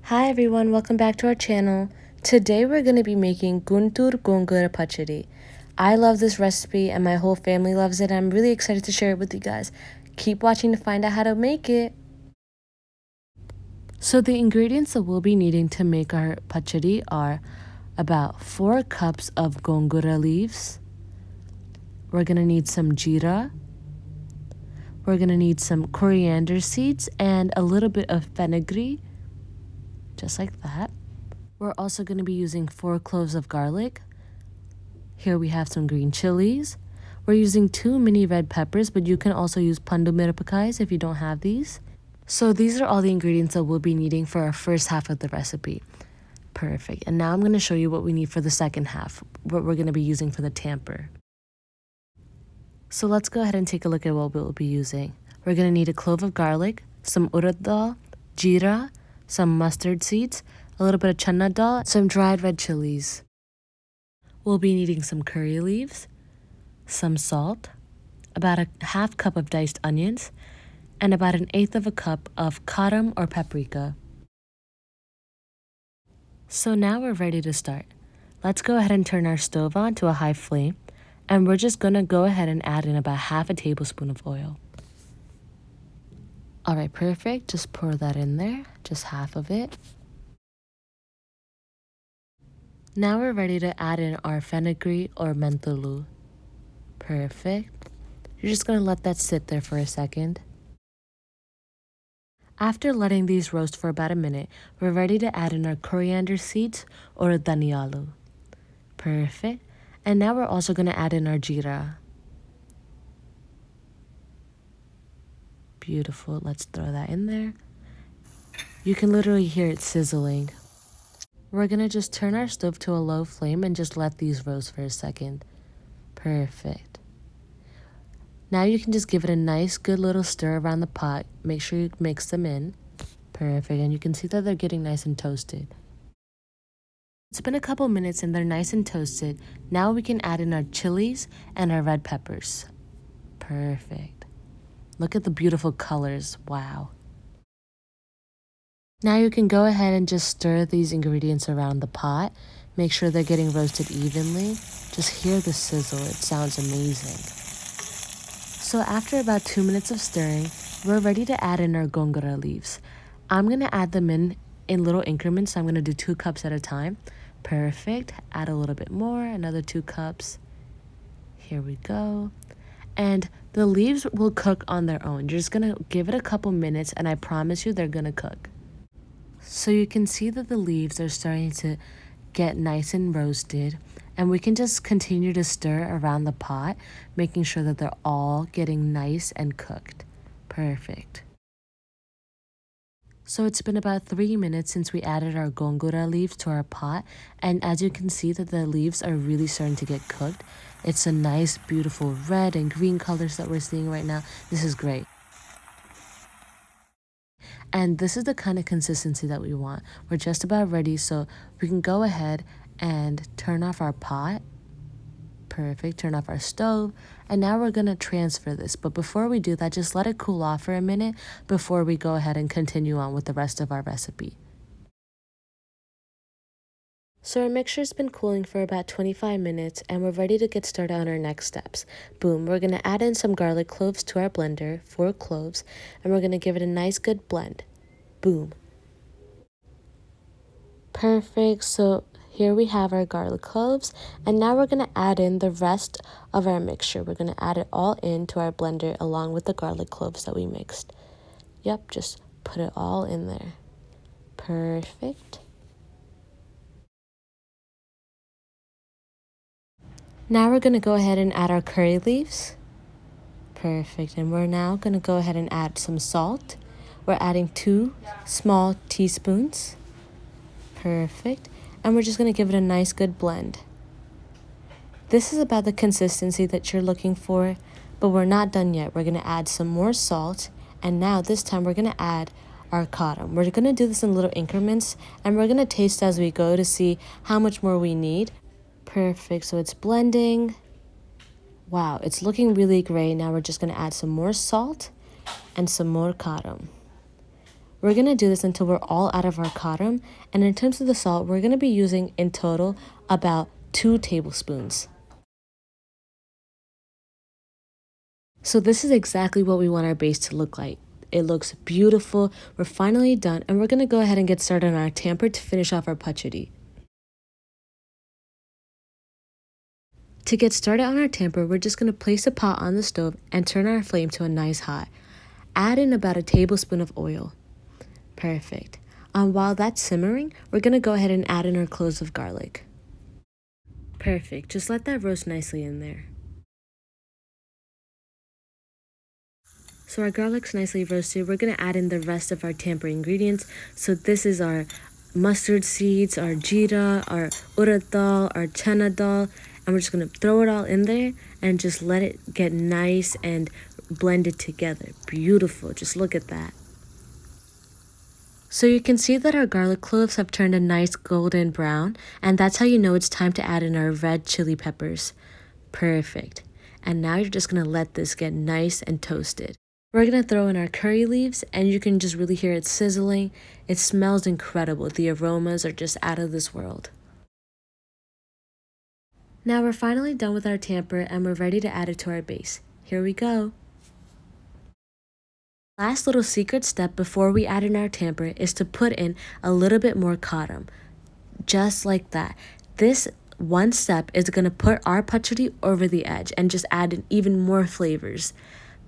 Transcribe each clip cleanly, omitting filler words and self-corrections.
Hi everyone, welcome back to our channel. Today we're going to be making Guntur Gongura Pachadi. I love this recipe and my whole family loves it. I'm really excited to share it with you guys. Keep watching to find out how to make it. So the ingredients that we'll be needing to make our pachadi are about 4 cups of Gongura leaves. We're going to need some jeera. We're going to need some coriander seeds and a little bit of fenugreek. Just like that. We're also going to be using 4 cloves of garlic. Here we have some green chilies. We're using 2 mini red peppers, but you can also use pandu mirapakais if you don't have these. So these are all the ingredients that we'll be needing for our first half of the recipe. Perfect. And now I'm going to show you what we need for the second half, what we're going to be using for the tamper. So let's go ahead and take a look at what we'll be using. We're going to need a clove of garlic, some urad dal, jeera, some mustard seeds, a little bit of chana dal, some dried red chilies. We'll be needing some curry leaves, some salt, about a half cup of diced onions, and about 1/8 of a cup of karam or paprika. So now we're ready to start. Let's go ahead and turn our stove on to a high flame, and we're just gonna go ahead and add in about half a tablespoon of oil. Alright, perfect. Just pour that in there, just half of it. Now we're ready to add in our fenugreek or mentulu. Perfect. You're just gonna let that sit there for a second. After letting these roast for about a minute, we're ready to add in our coriander seeds or dhaniyalu. Perfect. And now we're also gonna add in our jeera. Beautiful. Let's throw that in there. You can literally hear it sizzling. We're gonna just turn our stove to a low flame and just let these roast for a second. Perfect. Now you can just give it a nice good little stir around the pot. Make sure you mix them in. Perfect. And you can see that they're getting nice and toasted. It's been a couple minutes and they're nice and toasted. Now we can add in our chilies and our red peppers. Perfect. Look at the beautiful colors. Wow. Now you can go ahead and just stir these ingredients around the pot. Make sure they're getting roasted evenly. Just hear the sizzle. It sounds amazing. So after about 2 minutes of stirring, we're ready to add in our Gongura leaves. I'm going to add them in little increments. I'm going to do 2 cups at a time. Perfect. Add a little bit more, another 2 cups. Here we go. And the leaves will cook on their own. You're just going to give it a couple minutes and I promise you they're going to cook. So you can see that the leaves are starting to get nice and roasted, and we can just continue to stir around the pot, making sure that they're all getting nice and cooked. Perfect. So it's been about 3 minutes since we added our gongura leaves to our pot, and as you can see that the leaves are really starting to get cooked. It's a nice beautiful red and green colors that we're seeing right now. This is great. And this is the kind of consistency that we want. We're just about ready, so we can go ahead and turn off our pot. Perfect. Turn off our stove. And now we're going to transfer this. But before we do that, just let it cool off for a minute before we go ahead and continue on with the rest of our recipe. So our mixture's been cooling for about 25 minutes and we're ready to get started on our next steps. Boom, we're going to add in some garlic cloves to our blender, 4 cloves, and we're going to give it a nice good blend. Boom. Perfect. So here we have our garlic cloves, and now we're going to add in the rest of our mixture. We're going to add it all into our blender along with the garlic cloves that we mixed. Yep, just put it all in there. Perfect. Now we're going to go ahead and add our curry leaves. Perfect. And we're now going to go ahead and add some salt. We're adding 2 small teaspoons. Perfect. And we're just going to give it a nice good blend. This is about the consistency that you're looking for, but we're not done yet. We're going to add some more salt. And now this time we're going to add our karam. We're going to do this in little increments, and we're going to taste as we go to see how much more we need. Perfect. So it's blending. Wow, it's looking really great. Now we're just going to add some more salt and some more karam. We're going to do this until we're all out of our kadam. And in terms of the salt, we're going to be using in total about 2 tablespoons. So this is exactly what we want our base to look like. It looks beautiful. We're finally done, and we're going to go ahead and get started on our tamper to finish off our pachadi. To get started on our tamper, we're just going to place a pot on the stove and turn our flame to a nice hot. Add in about a tablespoon of oil. Perfect. While that's simmering, we're going to go ahead and add in our cloves of garlic. Perfect. Just let that roast nicely in there. So our garlic's nicely roasted. We're going to add in the rest of our tamper ingredients. So this is our mustard seeds, our jeera, our urad dal, our chana dal, and we're just going to throw it all in there and just let it get nice and blended together. Beautiful. Just look at that. So you can see that our garlic cloves have turned a nice golden brown, and that's how you know it's time to add in our red chili peppers. Perfect. And now you're just going to let this get nice and toasted. We're going to throw in our curry leaves, and you can just really hear it sizzling. It smells incredible. The aromas are just out of this world. Now we're finally done with our tamper, and we're ready to add it to our base. Here we go. Last little secret step before we add in our tamper is to put in a little bit more kadam. Just like that. This one step is going to put our pachadi over the edge and just add in even more flavors.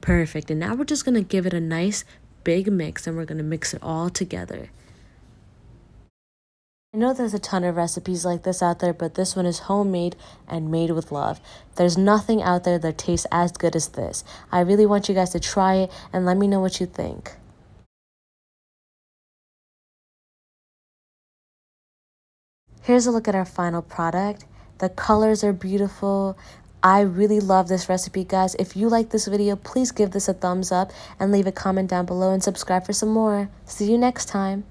Perfect. And now we're just going to give it a nice big mix, and we're going to mix it all together. I know there's a ton of recipes like this out there, but this one is homemade and made with love. There's nothing out there that tastes as good as this. I really want you guys to try it and let me know what you think. Here's a look at our final product. The colors are beautiful. I really love this recipe, guys. If you like this video, please give this a thumbs up and leave a comment down below and subscribe for some more. See you next time.